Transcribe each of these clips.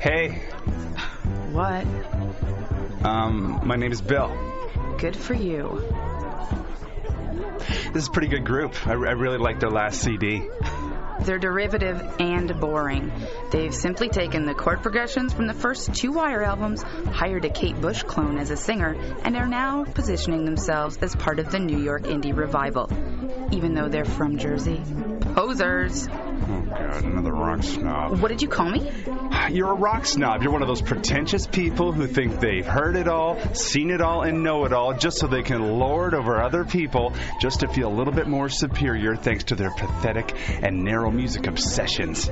Hey. What? My name is Bill. Good for you. This is a pretty good group. I really like their last CD. They're derivative and boring. They've simply taken the chord progressions from the first two Wire albums, hired a Kate Bush clone as a singer, and are now positioning themselves as part of the New York indie revival. Even though they're from Jersey. Posers. Oh, God, another rock snob. What did you call me? You're a rock snob. You're one of those pretentious people who think they've heard it all, seen it all, and know it all just so they can lord over other people just to feel a little bit more superior thanks to their pathetic and narrow music obsessions.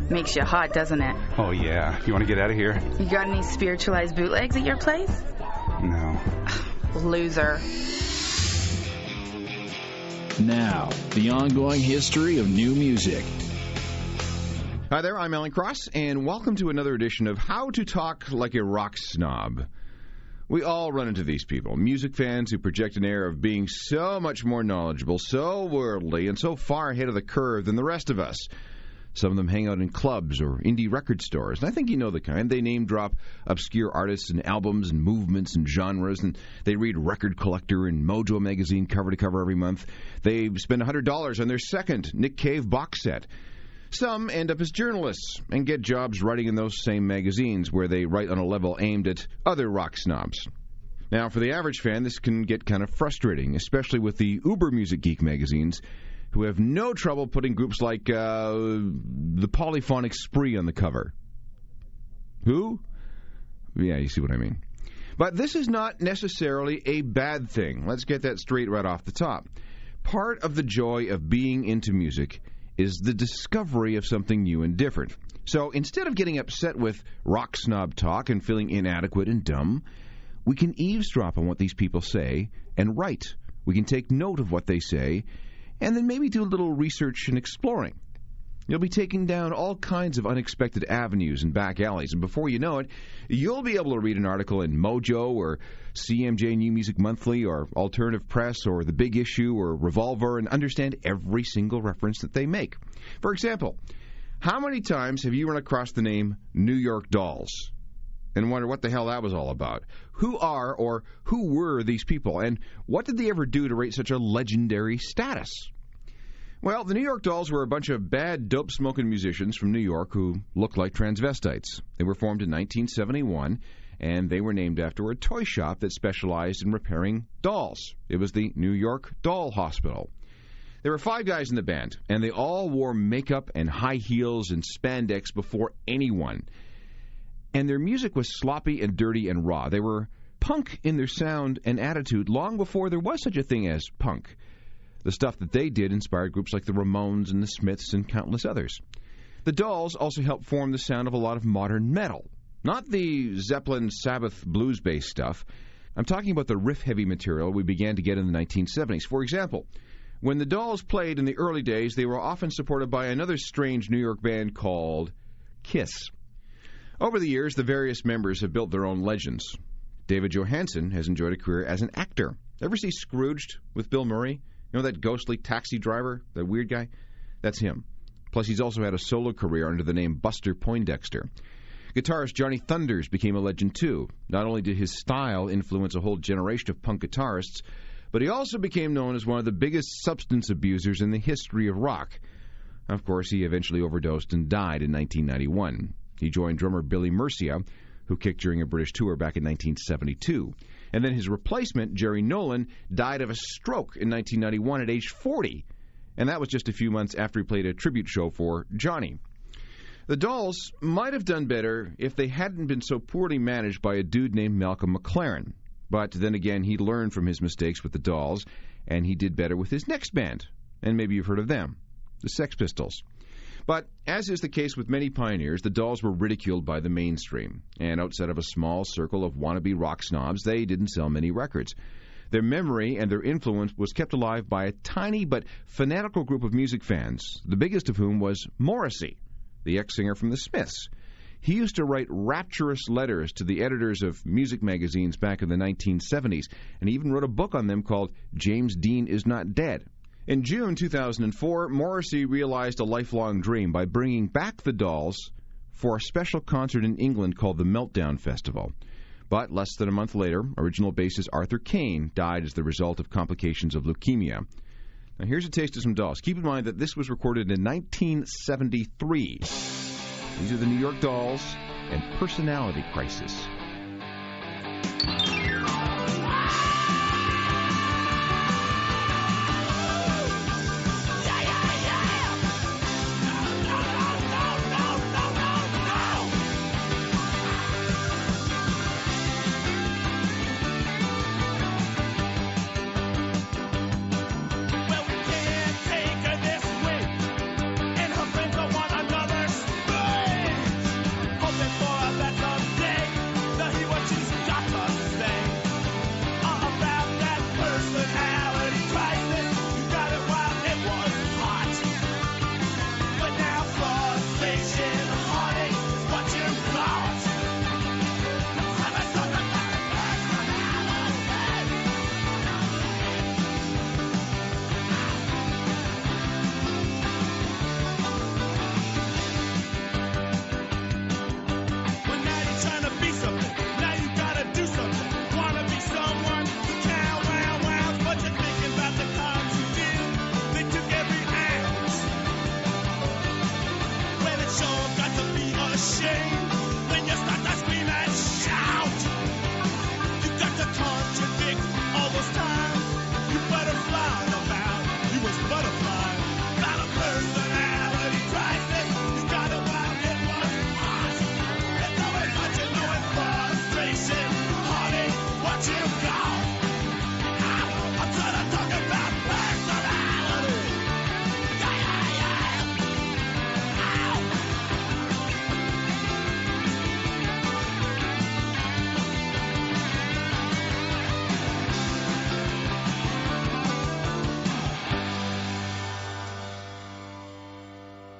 Makes you hot, doesn't it? Oh, yeah. You want to get out of here? You got any spiritualized bootlegs at your place? No. Loser. Now, the ongoing history of new music. Hi there, I'm Alan Cross, and welcome to another edition of How to Talk Like a Rock Snob. We all run into these people, music fans who project an air of being so much more knowledgeable, so worldly, and so far ahead of the curve than the rest of us. Some of them hang out in clubs or indie record stores, and I think you know the kind. They name-drop obscure artists and albums and movements and genres, and they read Record Collector and Mojo magazine cover to cover every month. They spend $100 on their second Nick Cave box set. Some end up as journalists and get jobs writing in those same magazines where they write on a level aimed at other rock snobs. Now, for the average fan, this can get kind of frustrating, especially with the uber music geek magazines, who have no trouble putting groups like the Polyphonic Spree on the cover. Who? Yeah, you see what I mean. But this is not necessarily a bad thing. Let's get that straight right off the top. Part of the joy of being into music is the discovery of something new and different. So instead of getting upset with rock snob talk and feeling inadequate and dumb, we can eavesdrop on what these people say and write. We can take note of what they say and then maybe do a little research and exploring. You'll be taking down all kinds of unexpected avenues and back alleys, and before you know it, you'll be able to read an article in Mojo or CMJ New Music Monthly or Alternative Press or The Big Issue or Revolver and understand every single reference that they make. For example, how many times have you run across the name New York Dolls and wonder what the hell that was all about? Who are or who were these people, and what did they ever do to rate such a legendary status? Well, the New York Dolls were a bunch of bad, dope-smoking musicians from New York who looked like transvestites. They were formed in 1971, and they were named after a toy shop that specialized in repairing dolls. It was the New York Doll Hospital. There were 5 guys in the band, and they all wore makeup and high heels and spandex before anyone. And their music was sloppy and dirty and raw. They were punk in their sound and attitude long before there was such a thing as punk. The stuff that they did inspired groups like the Ramones and the Smiths and countless others. The Dolls also helped form the sound of a lot of modern metal. Not the Zeppelin, Sabbath, blues-based stuff. I'm talking about the riff-heavy material we began to get in the 1970s. For example, when the Dolls played in the early days, they were often supported by another strange New York band called Kiss. Over the years, the various members have built their own legends. David Johansen has enjoyed a career as an actor. Ever see Scrooged with Bill Murray? You know that ghostly taxi driver, that weird guy? That's him. Plus, he's also had a solo career under the name Buster Poindexter. Guitarist Johnny Thunders became a legend, too. Not only did his style influence a whole generation of punk guitarists, but he also became known as one of the biggest substance abusers in the history of rock. Of course, he eventually overdosed and died in 1991. He joined drummer Billy Murcia, who kicked during a British tour back in 1972. And then his replacement, Jerry Nolan, died of a stroke in 1991 at age 40. And that was just a few months after he played a tribute show for Johnny. The Dolls might have done better if they hadn't been so poorly managed by a dude named Malcolm McLaren. But then again, he learned from his mistakes with the Dolls, and he did better with his next band. And maybe you've heard of them, the Sex Pistols. But, as is the case with many pioneers, the Dolls were ridiculed by the mainstream. And outside of a small circle of wannabe rock snobs, they didn't sell many records. Their memory and their influence was kept alive by a tiny but fanatical group of music fans, the biggest of whom was Morrissey, the ex-singer from the Smiths. He used to write rapturous letters to the editors of music magazines back in the 1970s, and he even wrote a book on them called James Dean Is Not Dead. In June 2004, Morrissey realized a lifelong dream by bringing back the Dolls for a special concert in England called the Meltdown Festival. But less than a month later, original bassist Arthur Kane died as the result of complications of leukemia. Now here's a taste of some Dolls. Keep in mind that this was recorded in 1973. These are the New York Dolls and Personality Crisis.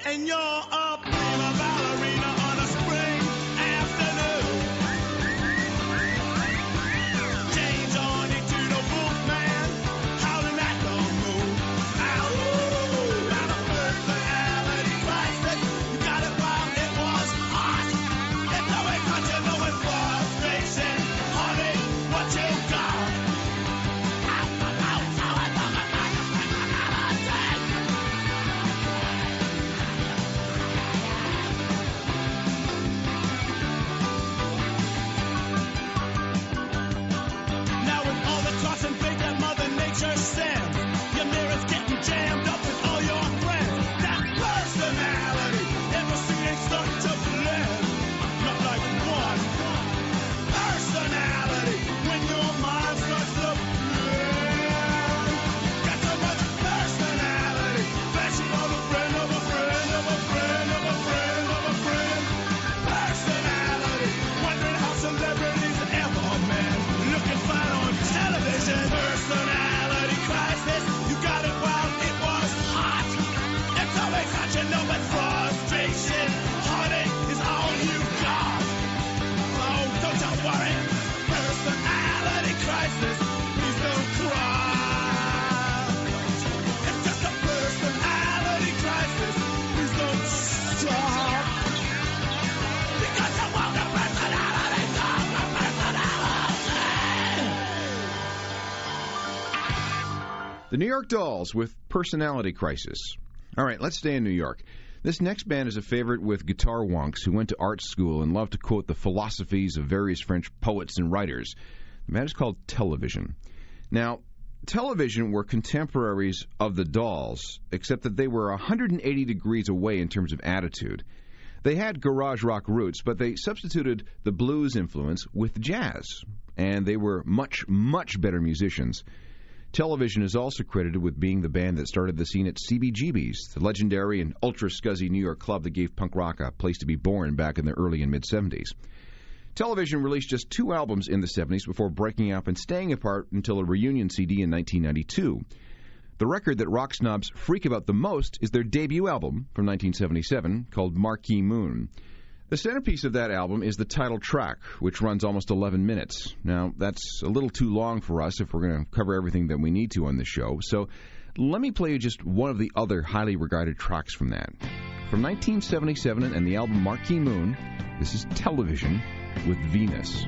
And you're a prima ballerina on a spring afternoon. Change on into the Wolfman, howling at the moon. Ow, out of personality crisis. You got it while it was hot. It's always hot, you know it's frustration. Honey, what you got? Your mirror's getting jammed up with all your friends. That personality, everything ain't starting to blend. Not like one personality when your mind starts to blend. Got so much personality, flashing on a friend of a friend of a friend of a friend of a friend. Personality, wondering how celebrities ever met. Looking fine on television. Personality crisis, you got it while it was hot. It's always hot, you know, but frustration, heartache is all you got. Oh, don't you worry, personality crisis, please don't cry. It's just a personality crisis, please don't stop. Because you want a personality, don't a personality. The New York Dolls with Personality Crisis. All right, let's stay in New York. This next band is a favorite with guitar wonks who went to art school and love to quote the philosophies of various French poets and writers. The band is called Television. Now, Television were contemporaries of the Dolls, except that they were 180 degrees away in terms of attitude. They had garage rock roots, but they substituted the blues influence with jazz, and they were much, much better musicians. Television is also credited with being the band that started the scene at CBGB's, the legendary and ultra-scuzzy New York club that gave punk rock a place to be born back in the early and mid-'70s. Television released just 2 albums in the 70s before breaking up and staying apart until a reunion CD in 1992. The record that rock snobs freak about the most is their debut album from 1977 called Marquis Moon. The centerpiece of that album is the title track, which runs almost 11 minutes. Now, that's a little too long for us if we're going to cover everything that we need to on this show, so let me play you just one of the other highly regarded tracks from that. From 1977 and the album Marquis Moon, this is Television with Venus.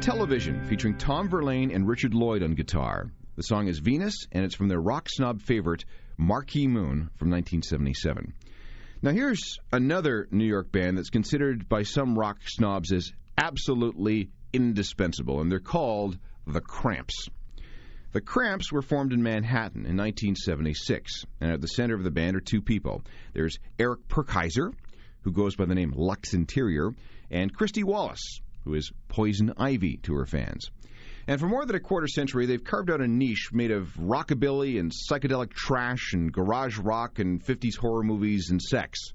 Television, featuring Tom Verlaine and Richard Lloyd on guitar. The song is Venus, and it's from their rock snob favorite, Marquis Moon, from 1977. Now here's another New York band that's considered by some rock snobs as absolutely indispensable, and they're called the Cramps. The Cramps were formed in Manhattan in 1976, and at the center of the band are two people. There's Eric Perkheiser, who goes by the name Lux Interior, and Christy Wallace, who is Poison Ivy to her fans. And for more than a quarter century, they've carved out a niche made of rockabilly and psychedelic trash and garage rock and 50s horror movies and sex.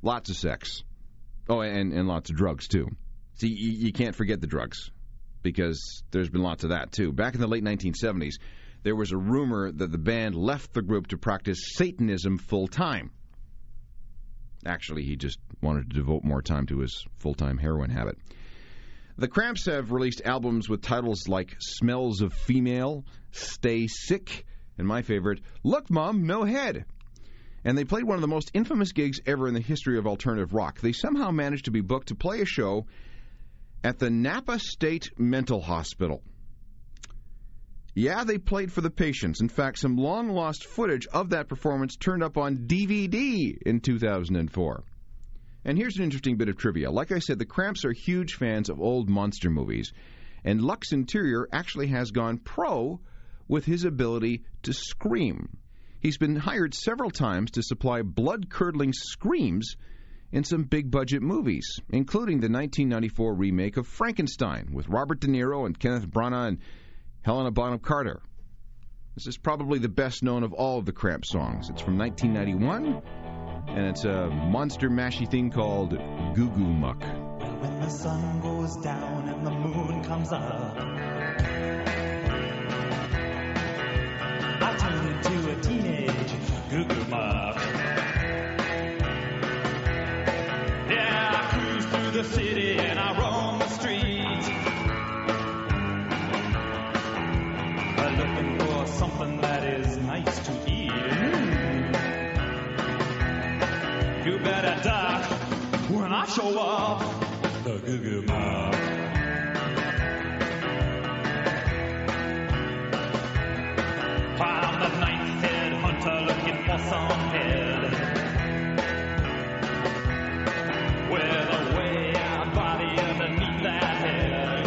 Lots of sex. Oh, and lots of drugs, too. See, you can't forget the drugs, because there's been lots of that, too. Back in the late 1970s, there was a rumor that the band left the group to practice Satanism full-time. Actually, he just wanted to devote more time to his full-time heroin habit. The Cramps have released albums with titles like Smells of Female, Stay Sick, and my favorite, Look, Mom, No Head. And they played one of the most infamous gigs ever in the history of alternative rock. They somehow managed to be booked to play a show at the Napa State Mental Hospital. Yeah, they played for the patients. In fact, some long-lost footage of that performance turned up on DVD in 2004. And here's an interesting bit of trivia. Like I said, the Cramps are huge fans of old monster movies, and Lux Interior actually has gone pro with his ability to scream. He's been hired several times to supply blood-curdling screams in some big-budget movies, including the 1994 remake of Frankenstein with Robert De Niro and Kenneth Branagh and Helena Bonham Carter. This is probably the best-known of all of the Cramps songs. It's from 1991, and it's a monster mashy thing called Goo Goo Muck. Well, when the sun goes down and the moon comes up, I turn into a teenage Goo Goo Muck. Yeah, I cruise through the city and I roam the streets, looking for something that is nice to eat. You better duck when I show up, the Goo Goo Muck. I'm the ninth head hunter looking for some head with a way out body underneath that head.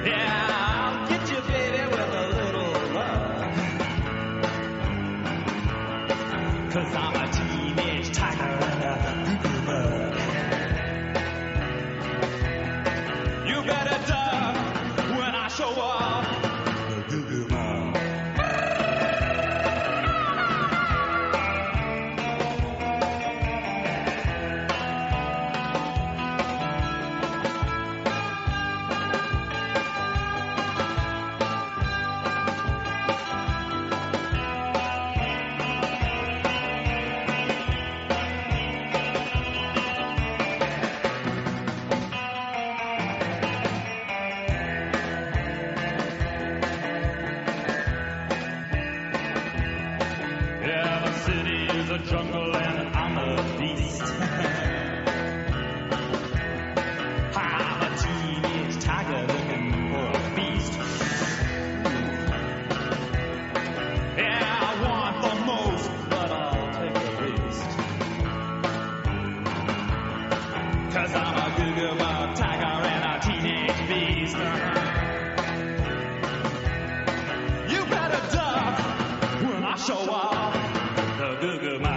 Yeah, I'll get you, baby, with a little love, 'cause I'm a teenage tiger and a Goo Goo Muck. You better duck when I show up, the Goo Goo Muck. Jungle and I'm a beast. I'm a teenage tiger looking for a feast. Yeah, I want the most, but I'll take the least. 'Cause I'm a Goo Goo Muck tiger and a teenage beast. You better duck when I show up, the Goo Goo Muck.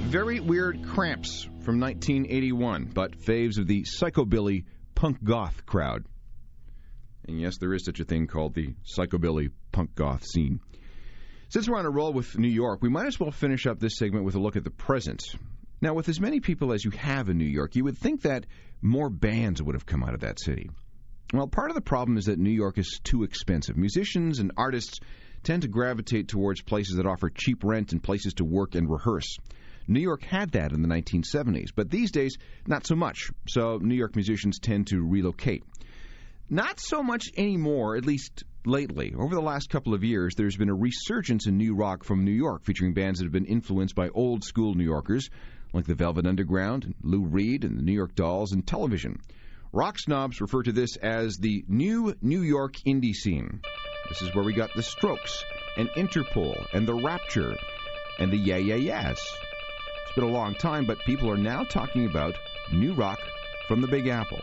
Very weird Cramps from 1981, but faves of the psychobilly punk goth crowd. And yes, there is such a thing called the psychobilly punk goth scene. Since we're on a roll with New York, we might as well finish up this segment with a look at the present. Now, with as many people as you have in New York, you would think that more bands would have come out of that city. Well, part of the problem is that New York is too expensive. Musicians and artists tend to gravitate towards places that offer cheap rent and places to work and rehearse. New York had that in the 1970s, but these days, not so much. So New York musicians tend to relocate. Not so much anymore, at least lately. Over the last couple of years, there's been a resurgence in new rock from New York, featuring bands that have been influenced by old-school New Yorkers, like the Velvet Underground, and Lou Reed, and the New York Dolls, and television. Rock snobs refer to this as the new New York indie scene. This is where we got the Strokes, and Interpol, and the Rapture, and the Yeah Yeah Yeahs. It's been a long time, but people are now talking about new rock from the Big Apple.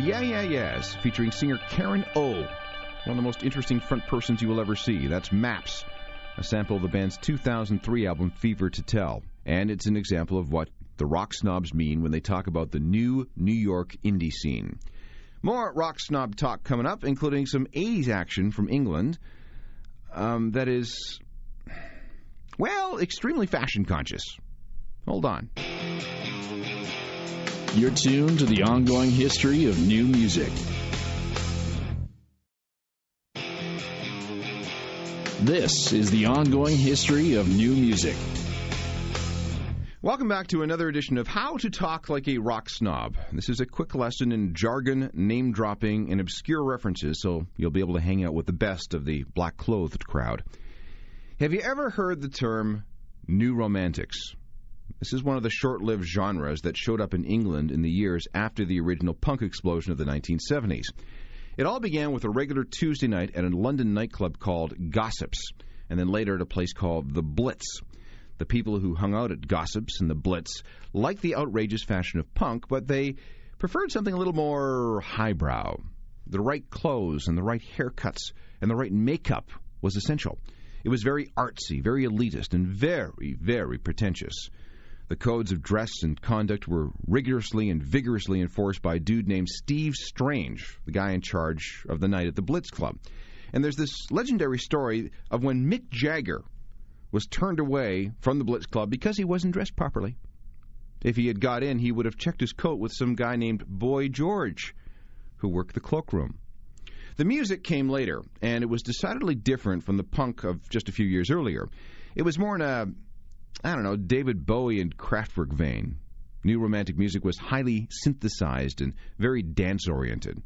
Yeah Yeah Yeahs, featuring singer Karen O, one of the most interesting front persons you will ever see. That's Maps, a sample of the band's 2003 album Fever to Tell. And it's an example of what the rock snobs mean when they talk about the new New York indie scene. More rock snob talk coming up, including some 80s action from England that is, well, extremely fashion conscious. Hold on. You're tuned to the ongoing history of new music. This is the ongoing history of new music. Welcome back to another edition of How to Talk Like a Rock Snob. This is a quick lesson in jargon, name-dropping, and obscure references, so you'll be able to hang out with the best of the black-clothed crowd. Have you ever heard the term New Romantics? This is one of the short-lived genres that showed up in England in the years after the original punk explosion of the 1970s. It all began with a regular Tuesday night at a London nightclub called Gossips, and then later at a place called The Blitz. The people who hung out at Gossips and The Blitz liked the outrageous fashion of punk, but they preferred something a little more highbrow. The right clothes and the right haircuts and the right makeup was essential. It was very artsy, very elitist, and very, very pretentious. The codes of dress and conduct were rigorously and vigorously enforced by a dude named Steve Strange, the guy in charge of the night at the Blitz Club. And there's this legendary story of when Mick Jagger was turned away from the Blitz Club because he wasn't dressed properly. If he had got in, he would have checked his coat with some guy named Boy George, who worked the cloakroom. The music came later, and it was decidedly different from the punk of just a few years earlier. It was more in a, David Bowie and Kraftwerk vein. New romantic music was highly synthesized and very dance-oriented.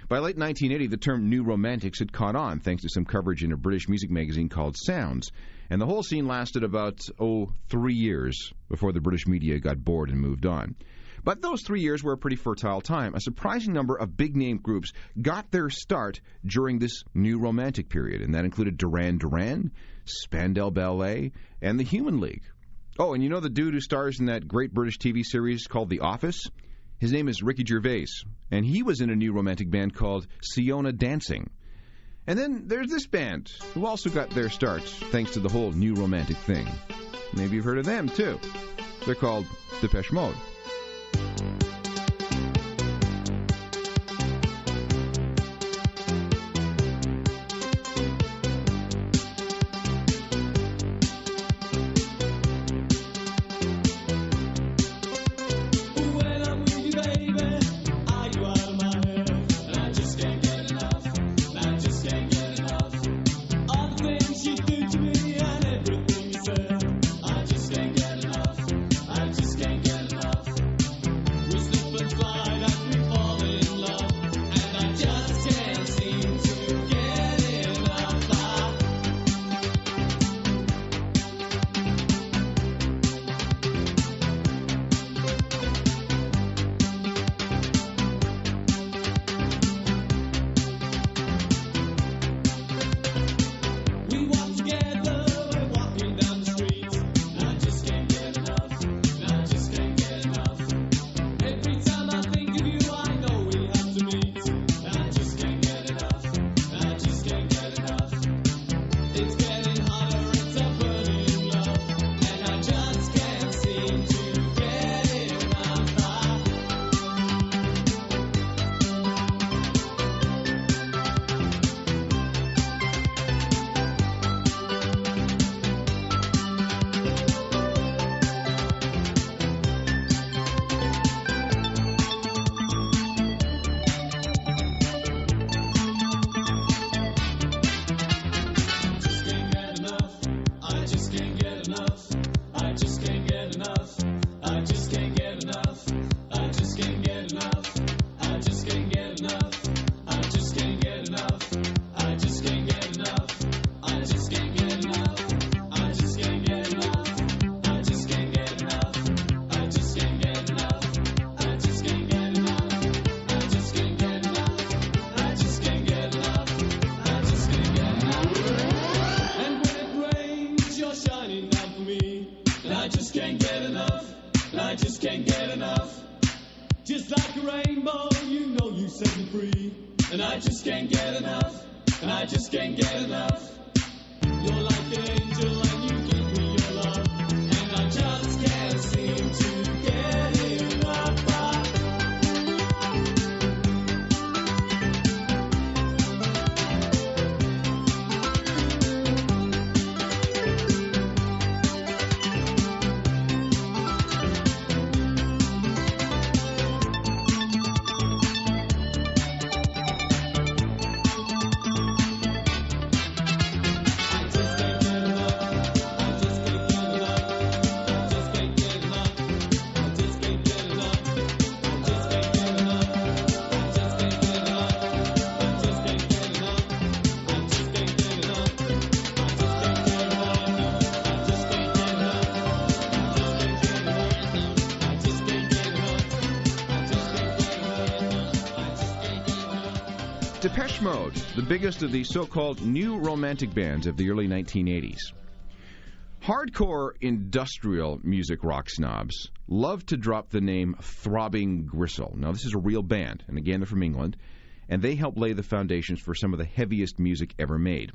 By late 1980, the term New Romantics had caught on, thanks to some coverage in a British music magazine called Sounds. And the whole scene lasted about, 3 years before the British media got bored and moved on. But those 3 years were a pretty fertile time. A surprising number of big-name groups got their start during this New Romantic period, and that included Duran Duran, Spandau Ballet, and the Human League. Oh, and you know the dude who stars in that great British TV series called The Office? His name is Ricky Gervais, and he was in a new romantic band called Siona Dancing. And then there's this band, who also got their start thanks to the whole new romantic thing. Maybe you've heard of them, too. They're called Depeche Mode. I just can't get enough. free. And I just can't get enough. And I just can't get enough. You're like an angel and you give me your love. And I just can't seem to get enough. Depeche Mode, the biggest of the so-called new romantic bands of the early 1980s. Hardcore industrial music rock snobs love to drop the name Throbbing Gristle. Now, this is a real band, and again, they're from England, and they helped lay the foundations for some of the heaviest music ever made.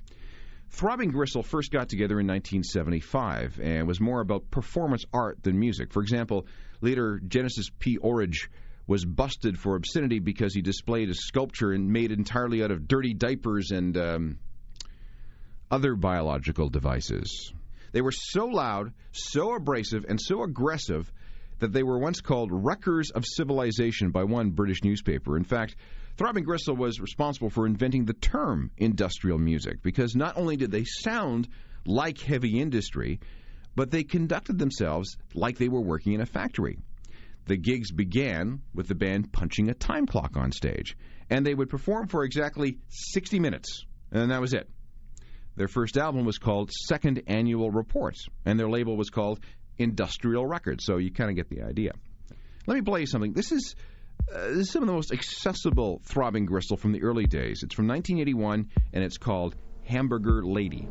Throbbing Gristle first got together in 1975 and was more about performance art than music. For example, leader Genesis P. Orridge was busted for obscenity because he displayed a sculpture and made entirely out of dirty diapers and other biological devices. They were so loud, so abrasive, and so aggressive that they were once called wreckers of civilization by one British newspaper. In fact, Throbbing Gristle was responsible for inventing the term industrial music, because not only did they sound like heavy industry, but they conducted themselves like they were working in a factory. The gigs began with the band punching a time clock on stage, and they would perform for exactly 60 minutes, and that was it. Their first album was called Second Annual Report, and their label was called Industrial Records, so you kind of get the idea. Let me play you something. This is some of the most accessible Throbbing Gristle from the early days. It's from 1981, and it's called Hamburger Lady.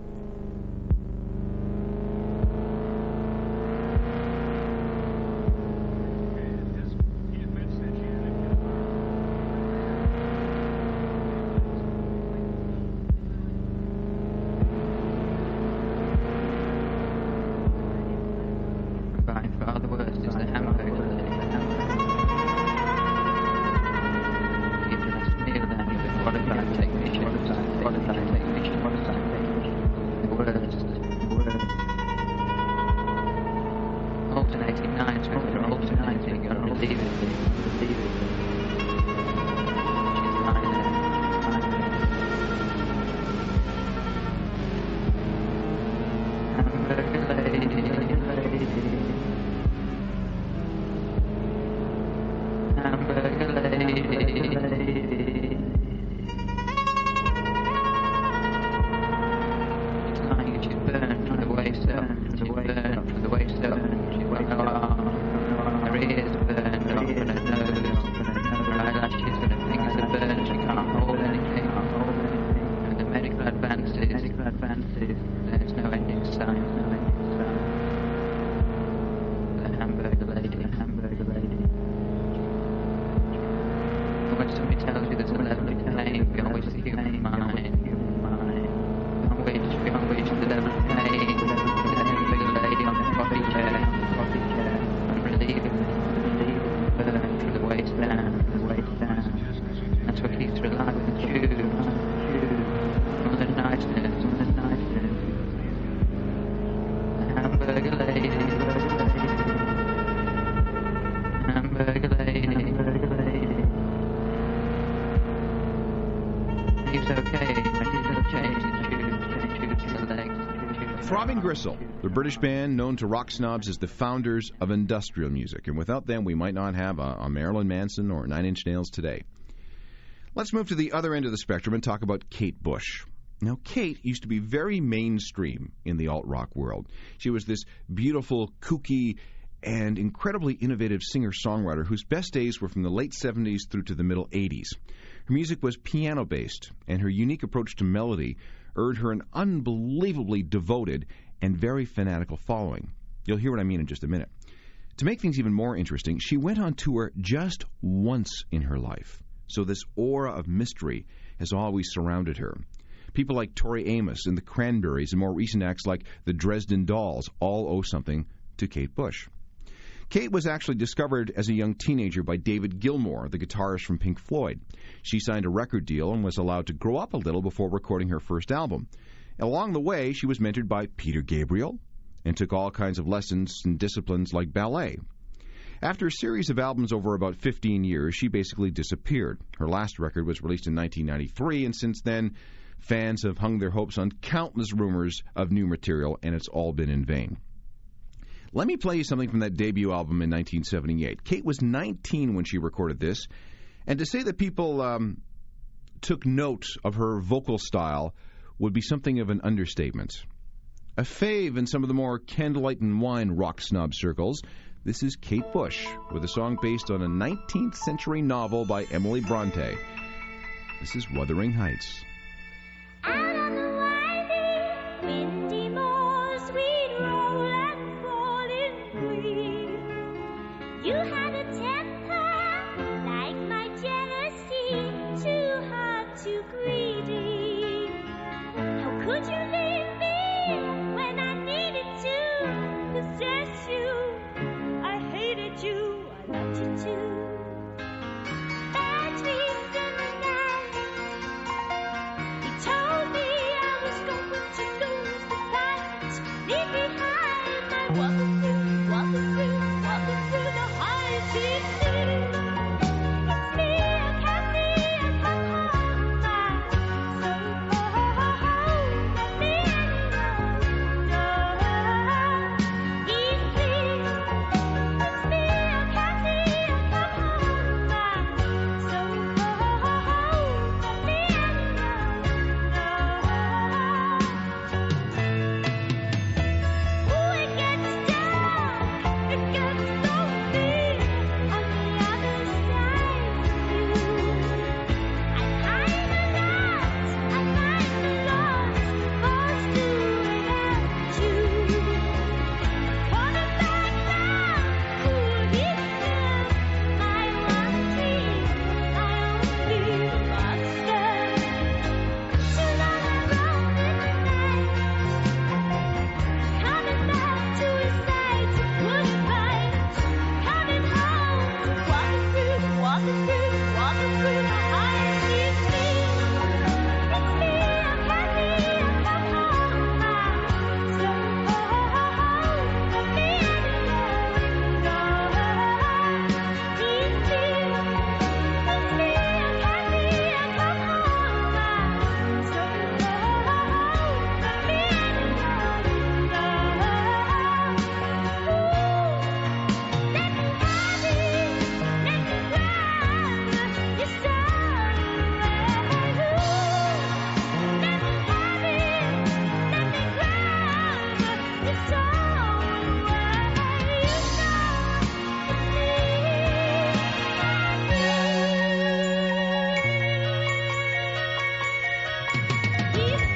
Throbbing Gristle, the British band known to rock snobs as the founders of industrial music. And without them, we might not have a Marilyn Manson or Nine Inch Nails today. Let's move to the other end of the spectrum and talk about Kate Bush. Now, Kate used to be very mainstream in the alt-rock world. She was this beautiful, kooky, and incredibly innovative singer-songwriter whose best days were from the late 70s through to the middle 80s. Her music was piano-based, and her unique approach to melody earned her an unbelievably devoted and very fanatical following. You'll hear what I mean in just a minute. To make things even more interesting, she went on tour just once in her life, so this aura of mystery has always surrounded her. People like Tori Amos and the Cranberries and more recent acts like the Dresden Dolls all owe something to Kate Bush. Kate was actually discovered as a young teenager by David Gilmour, the guitarist from Pink Floyd. She signed a record deal and was allowed to grow up a little before recording her first album. Along the way, she was mentored by Peter Gabriel and took all kinds of lessons in disciplines like ballet. After a series of albums over about 15 years, she basically disappeared. Her last record was released in 1993, and since then, fans have hung their hopes on countless rumors of new material, and it's all been in vain. Let me play you something from that debut album in 1978. Kate was 19 when she recorded this, and to say that people took note of her vocal style would be something of an understatement. A fave in some of the more candlelight and wine rock snob circles, this is Kate Bush with a song based on a 19th century novel by Emily Bronte. This is Wuthering Heights. Out on the winding, windy moors, we'd roll and fall in glee. You had a temper like my jealousy, too hard, too greedy. How could you leave me when I needed to possess you? I hated you, I loved you too. Bad dreams in the night. He told me I was going to lose the fight. Leave behind my walking through the heights. It's me, I can't see, I come home, my soul. Let me alone. It's me, I can't see, I come home, my soul. Let me Ooh, it gets dark, it gets lonely on the other side of you. I'm lost, forced to without you. Coming back now, cool distance, my one dream, my only monster. Too long around in the night, coming back to his side to put a fight. Coming home, walking through the heights. It's me, I can't see, I come home, my soul. Let me alone. It's me, I can't see, I come home, my soul. Let me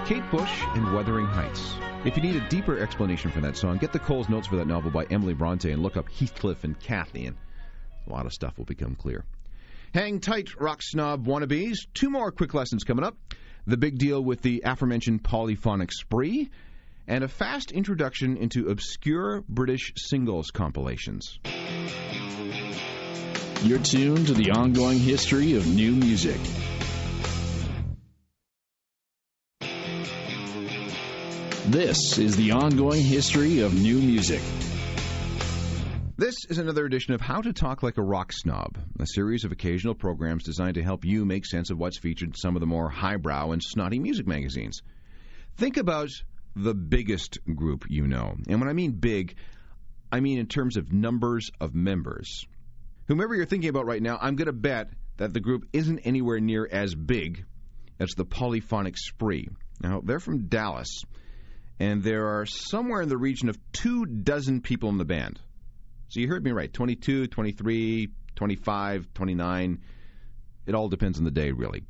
Kate Bush and Wuthering Heights. If you need a deeper explanation for that song, get the Cole's Notes for that novel by Emily Bronte and look up Heathcliff and Cathy, and a lot of stuff will become clear. Hang tight, rock snob wannabes. 2 more quick lessons coming up. The big deal with the aforementioned Polyphonic Spree, and a fast introduction into obscure British singles compilations. You're tuned to the ongoing history of new music. This is the ongoing history of new music. This is another edition of How to Talk Like a Rock Snob, a series of occasional programs designed to help you make sense of what's featured in some of the more highbrow and snotty music magazines. Think about the biggest group you know. And when I mean big, I mean in terms of numbers of members. Whomever you're thinking about right now, I'm going to bet that the group isn't anywhere near as big as the Polyphonic Spree. Now, they're from Dallas, and there are somewhere in the region of 24 people in the band. So you heard me right, 22, 23, 25, 29. It all depends on the day, really.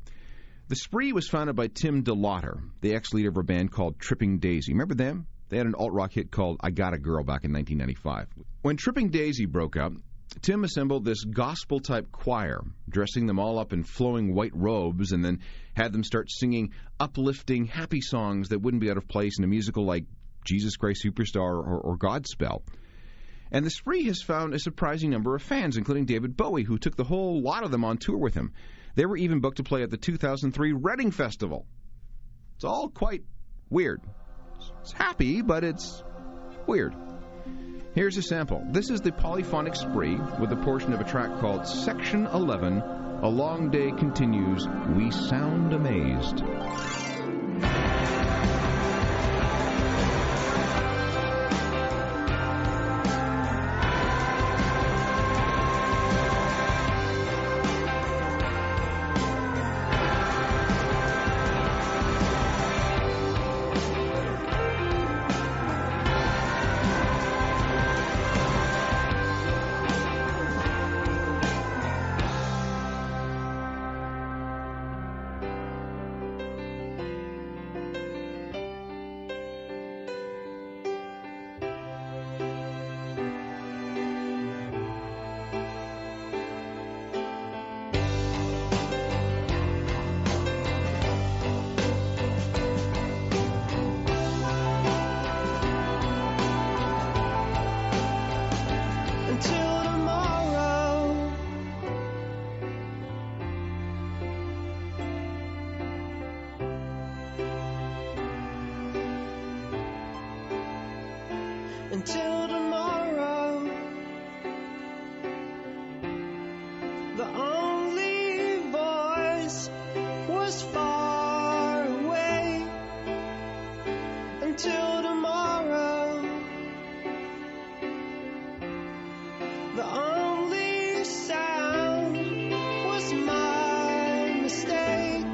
The Spree was founded by Tim DeLaughter, the ex-leader of a band called Tripping Daisy. Remember them? They had an alt-rock hit called I Got a Girl back in 1995. When Tripping Daisy broke up, Tim assembled this gospel-type choir, dressing them all up in flowing white robes, and then had them start singing uplifting, happy songs that wouldn't be out of place in a musical like Jesus Christ Superstar or Godspell. And the Spree has found a surprising number of fans, including David Bowie, who took the whole lot of them on tour with him. They were even booked to play at the 2003 Reading Festival. It's all quite weird. It's happy, but it's weird. Here's a sample. This is the Polyphonic Spree with a portion of a track called Section 11, A Long Day Continues, We Sound Amazed. Until tomorrow, the only voice was far away. Until tomorrow, the only sound was my mistake.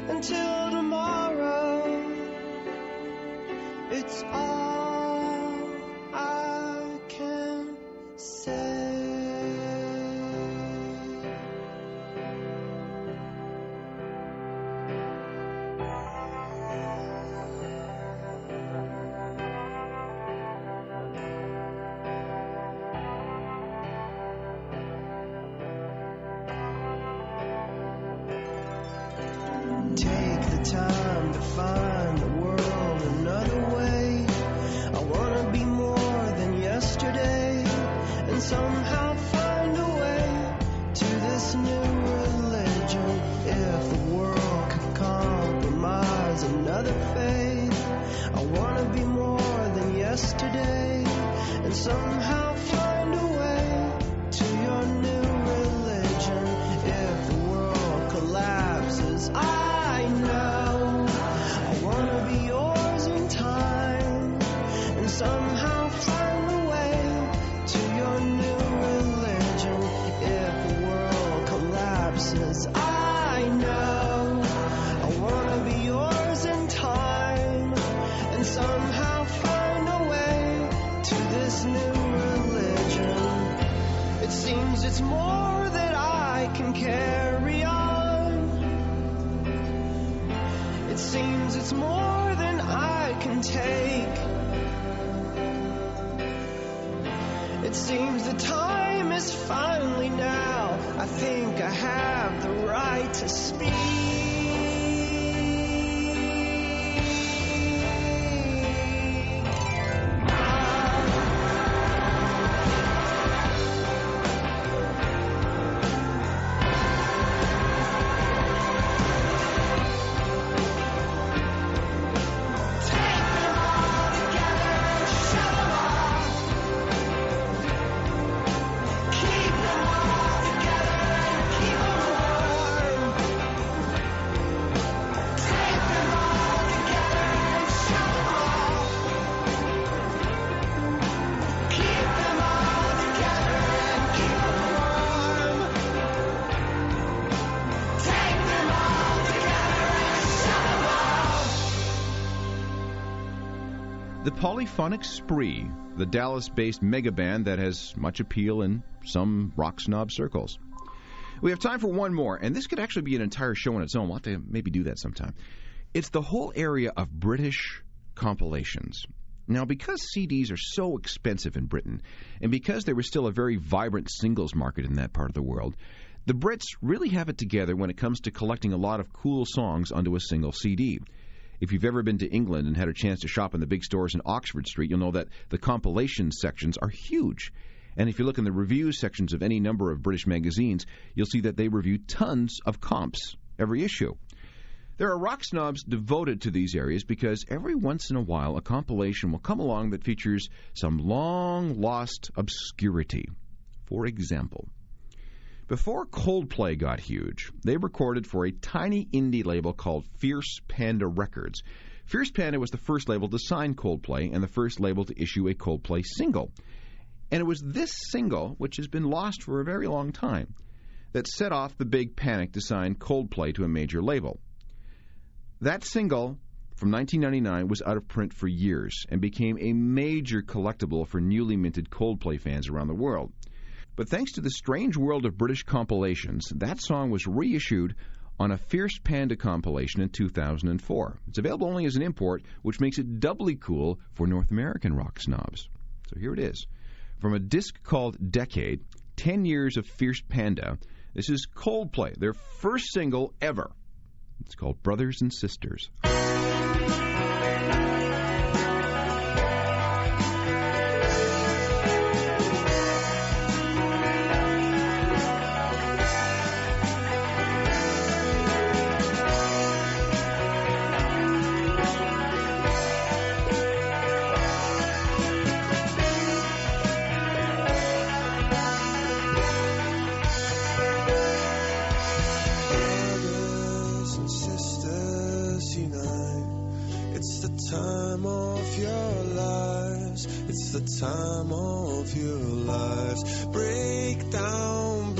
Until tomorrow, it's all I can say. Take the time to find the world another way. I wanna be more than yesterday, and somehow find a way to this new religion. If the world could compromise another faith, I wanna be more than yesterday, and somehow find a way to your new religion. If the world collapses, I know I wanna be yours in time, and somehow find a way to your new religion. If the world collapses, I know I wanna be yours in time, and somehow find a way to this new religion. It seems it's more that I can carry on. It seems it's more than I can take. It seems the time is finally now. I think I have the right to speak. The Polyphonic Spree, the Dallas-based mega band that has much appeal in some rock snob circles. We have time for one more, and this could actually be an entire show on its own. We'll have to maybe do that sometime. It's the whole area of British compilations. Now, because CDs are so expensive in Britain, and because there was still a very vibrant singles market in that part of the world, the Brits really have it together when it comes to collecting a lot of cool songs onto a single CD. If you've ever been to England and had a chance to shop in the big stores in Oxford Street, you'll know that the compilation sections are huge. And if you look in the reviews sections of any number of British magazines, you'll see that they review tons of comps every issue. There are rock snobs devoted to these areas because every once in a while a compilation will come along that features some long-lost obscurity. For example, before Coldplay got huge, they recorded for a tiny indie label called Fierce Panda Records. Fierce Panda was the first label to sign Coldplay and the first label to issue a Coldplay single. And it was this single, which has been lost for a very long time, that set off the big panic to sign Coldplay to a major label. That single from 1999 was out of print for years and became a major collectible for newly minted Coldplay fans around the world. But thanks to the strange world of British compilations, that song was reissued on a Fierce Panda compilation in 2004. It's available only as an import, which makes it doubly cool for North American rock snobs. So here it is. From a disc called Decade, 10 Years of Fierce Panda, this is Coldplay, their first single ever. It's called Brothers and Sisters. Time of your lives. Break down,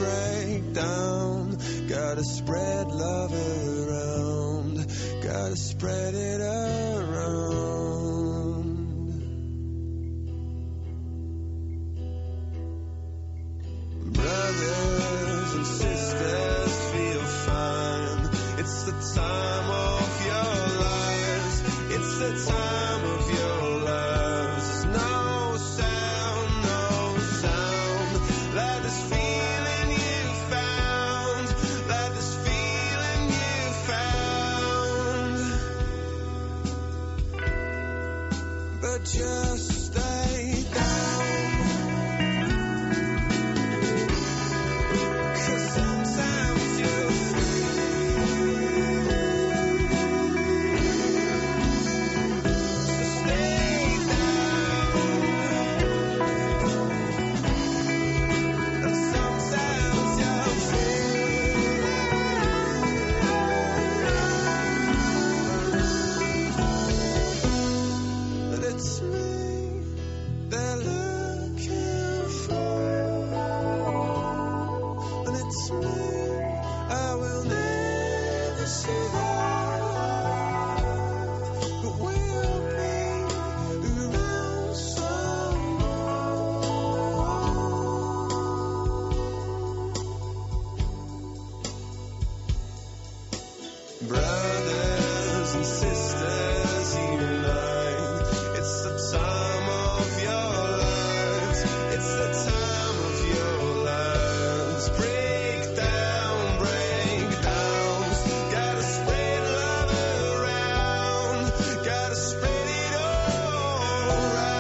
gotta spread love around, gotta spread it around. Brothers and sisters, feel fine. It's the time of your lives. It's the time of your lives. No sound, like this feeling you found, like this feeling you found. But just stay down, 'cause sometimes you'll so stay down. And sometimes you'll that it's me they're looking for, and it's me I will never see that, but we'll be around some more. Brothers and sisters unite. It's the time of your lives. It's the time of your lives. Break down, gotta spread love around, gotta spread it all around.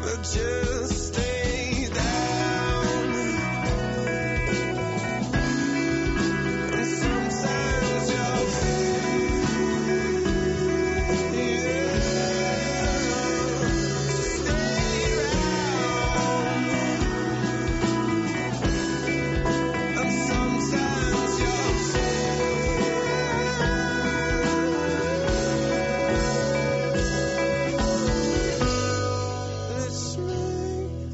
But just stay down. And sometimes you'll stay around. And sometimes you'll and it's me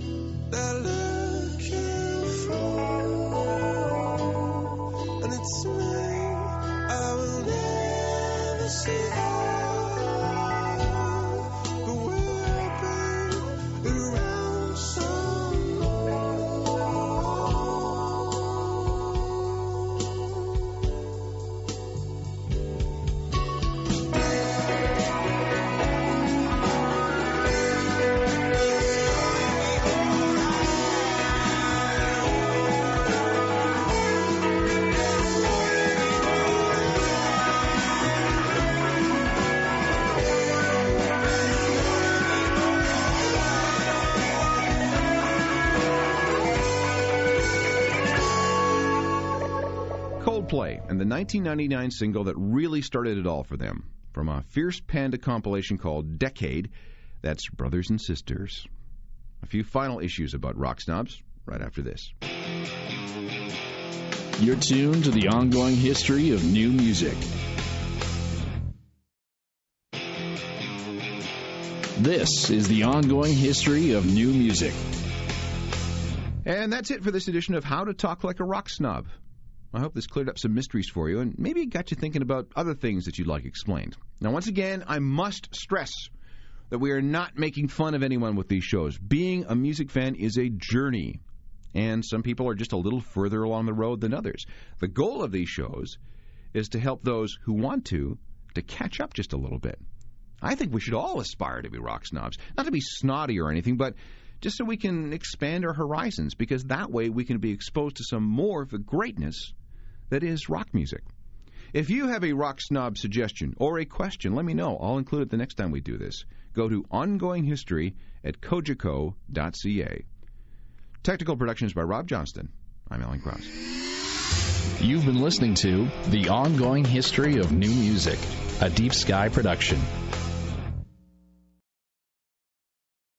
Coldplay and the 1999 single that really started it all for them. From a Fierce Panda compilation called Decade, that's Brothers and Sisters. A few final issues about Rock Snobs right after this. You're tuned to the ongoing history of new music. This is the ongoing history of new music. And that's it for this edition of How to Talk Like a Rock Snob. I hope this cleared up some mysteries for you and maybe it got you thinking about other things that you'd like explained. Now, once again, I must stress that we are not making fun of anyone with these shows. Being a music fan is a journey, and some people are just a little further along the road than others. The goal of these shows is to help those who want to catch up just a little bit. I think we should all aspire to be rock snobs. Not to be snotty or anything, but just so we can expand our horizons, because that way we can be exposed to some more of the greatness that is rock music. If you have a rock snob suggestion or a question, let me know. I'll include it the next time we do this. Go to ongoinghistory@kojico.ca. Technical production is by Rob Johnston. I'm Alan Cross. You've been listening to The Ongoing History of New Music, a Deep Sky production.